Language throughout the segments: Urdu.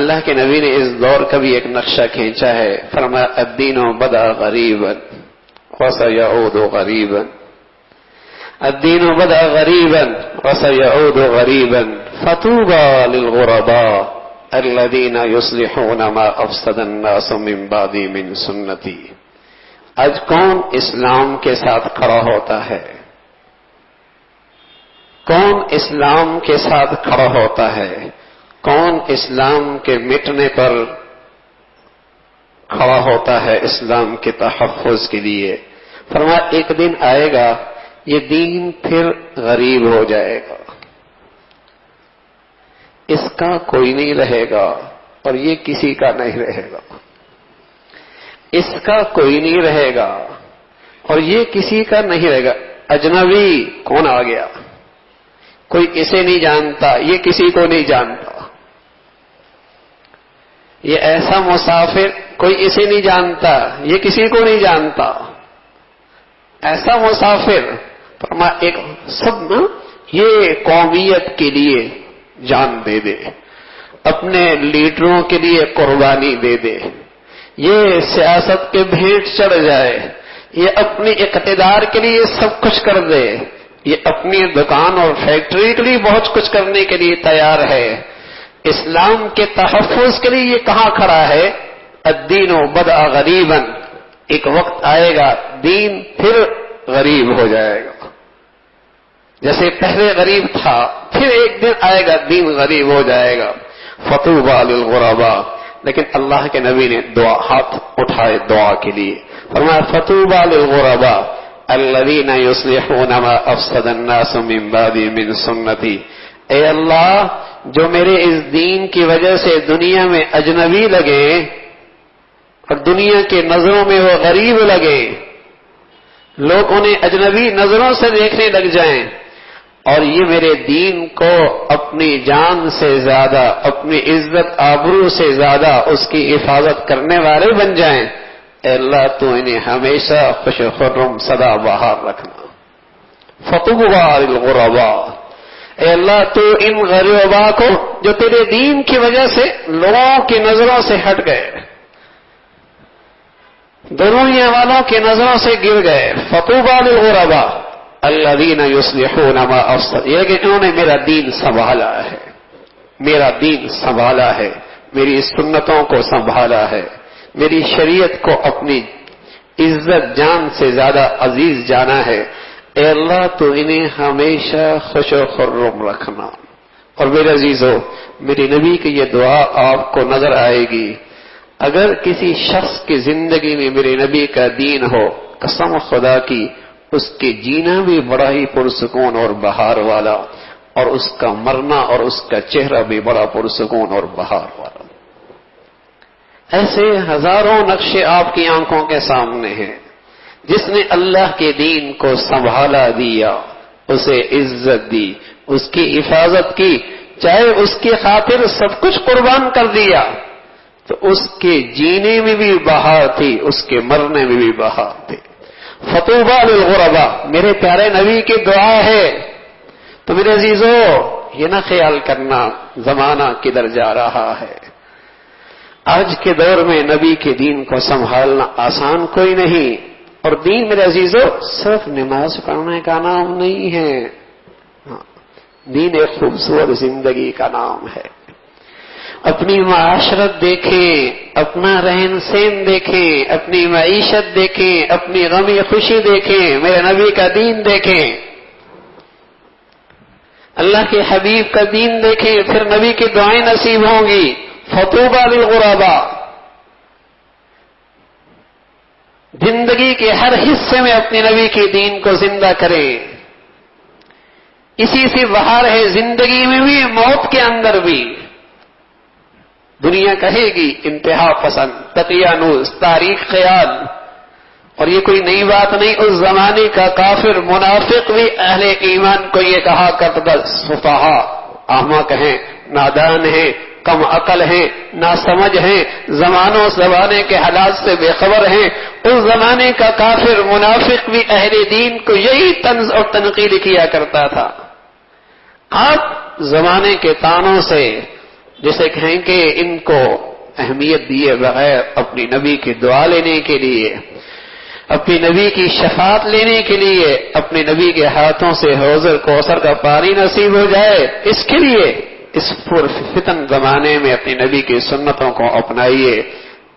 اللہ کے نبی نے اس دور کا بھی ایک نقشہ کھینچا ہے، فرمایا الدین بدا غریبا وسيعود غریبا، الدین بدا غریبا وسيعود غریبا فطوبى للغرباء الذين يصلحون ما افسد الناس من بعدي من سنتي۔ آج کون اسلام کے ساتھ کھڑا ہوتا ہے؟ کون اسلام کے ساتھ کھڑا ہوتا ہے؟ کون اسلام کے مٹنے پر کھڑا ہوتا ہے اسلام کے تحفظ کے لیے؟ فرمایا ایک دن آئے گا یہ دین پھر غریب ہو جائے گا، اس کا کوئی نہیں رہے گا اور یہ کسی کا نہیں رہے گا، اس کا کوئی نہیں رہے گا اور یہ کسی کا نہیں رہے گا۔ اجنبی کون آ گیا؟ کوئی اسے نہیں جانتا، یہ کسی کو نہیں جانتا۔ یہ ایسا مسافر، کوئی اسے نہیں جانتا، یہ کسی کو نہیں جانتا۔ ایسا مسافر، فرمایا ایک سب نا یہ قومیت کے لیے جان دے دے، اپنے لیڈروں کے لیے قربانی دے دے، یہ سیاست کے بھیٹ چڑھ جائے، یہ اپنی اقتدار کے لیے سب کچھ کر دے، یہ اپنی دکان اور فیکٹری کے لیے بہت کچھ کرنے کے لیے تیار ہے، اسلام کے تحفظ کے لیے یہ کہاں کھڑا ہے؟ الدین بدأ غریبا، ایک وقت آئے گا دین پھر غریب ہو جائے گا، جیسے پہلے غریب تھا پھر ایک دن آئے گا دین غریب ہو جائے گا۔ فطوبى للغرباء، لیکن اللہ کے نبی نے دعا ہاتھ اٹھائے دعا کے لیے، فرمایا فطوبى للغرباء الذين يصلحون ما افسد الناس من بعدي من سنتي۔ اے اللہ جو میرے اس دین کی وجہ سے دنیا میں اجنبی لگے اور دنیا کے نظروں میں وہ غریب لگے، لوگ انہیں اجنبی نظروں سے دیکھنے لگ جائیں اور یہ میرے دین کو اپنی جان سے زیادہ، اپنی عزت آبرو سے زیادہ اس کی حفاظت کرنے والے بن جائیں، اے اللہ تو انہیں ہمیشہ خوش و خرم سدا بہار رکھنا۔ فطوبى للغرباء، اے اللہ تو ان غریباں کو جو تیرے دین کی وجہ سے لوگوں کی نظروں سے ہٹ گئے، دنیا والوں کی نظروں سے گر گئے، فطوبى للغرباء الذين يصلحون ما افسد، یہ کہ انہوں نے میرا دین سنبھالا ہے، میرا دین سنبھالا ہے، میری سنتوں کو سنبھالا ہے، میری شریعت کو اپنی عزت جان سے زیادہ عزیز جانا ہے، اے اللہ تو انہیں ہمیشہ خوش و خرم رکھنا۔ اور میرے عزیزو، میری نبی کی یہ دعا آپ کو نظر آئے گی، اگر کسی شخص کی زندگی میں میرے نبی کا دین ہو، قسم خدا کی اس کے جینا بھی بڑا ہی پرسکون اور بہار والا، اور اس کا مرنا اور اس کا چہرہ بھی بڑا پرسکون اور بہار والا۔ ایسے ہزاروں نقشے آپ کی آنکھوں کے سامنے ہیں، جس نے اللہ کے دین کو سنبھالا دیا، اسے عزت دی، اس کی حفاظت کی، چاہے اس کی خاطر سب کچھ قربان کر دیا، تو اس کے جینے میں بھی بہار تھی، اس کے مرنے میں بھی بہار تھی۔ فطوبى للغرباء، میرے پیارے نبی کی دعا ہے۔ تو میرے عزیزو، یہ نہ خیال کرنا زمانہ کدھر جا رہا ہے، آج کے دور میں نبی کے دین کو سنبھالنا آسان کوئی نہیں، اور دین میرے عزیزو صرف نماز پڑھنے کا نام نہیں ہے، دین ایک خوبصورت زندگی کا نام ہے۔ اپنی معاشرت دیکھیں، اپنا رہن سہن دیکھیں، اپنی معیشت دیکھیں، اپنی غمی خوشی دیکھیں، میرے نبی کا دین دیکھیں، اللہ کے حبیب کا دین دیکھیں، پھر نبی کی دعائیں نصیب ہوں گی۔ فطوبى للغرباء، زندگی کے ہر حصے میں اپنے نبی کے دین کو زندہ کریں، اسی سے بہار ہے زندگی میں بھی، موت کے اندر بھی۔ دنیا کہے گی انتہا پسند، تقیانوس، تاریخ خیال، اور یہ کوئی نئی بات نہیں، اس زمانے کا کافر منافق بھی اہل ایمان کو یہ کہا کرتا تھا، سفہا، احمق ہیں، نادان ہیں، کم عقل ہیں، ناسمجھ ہیں، زمانوں زمانے کے حالات سے بے خبر ہیں۔ اس زمانے کا کافر منافق بھی اہل دین کو یہی طنز اور تنقید کیا کرتا تھا۔ آپ زمانے کے تانوں سے، جسے کہیں کہ ان کو اہمیت دیے بغیر اپنی نبی کی دعا لینے کے لیے، اپنی نبی کی شفاعت لینے کے لیے، اپنے نبی کے ہاتھوں سے حوض کوثر کا پانی نصیب ہو جائے، اس کے لیے اس فتن زمانے میں اپنی نبی کی سنتوں کو اپنائیے۔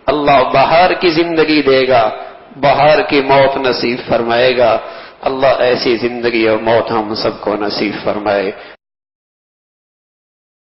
اللہ بہار کی زندگی دے گا، بہار کی موت نصیب فرمائے گا۔ اللہ ایسی زندگی اور موت ہم سب کو نصیب فرمائے۔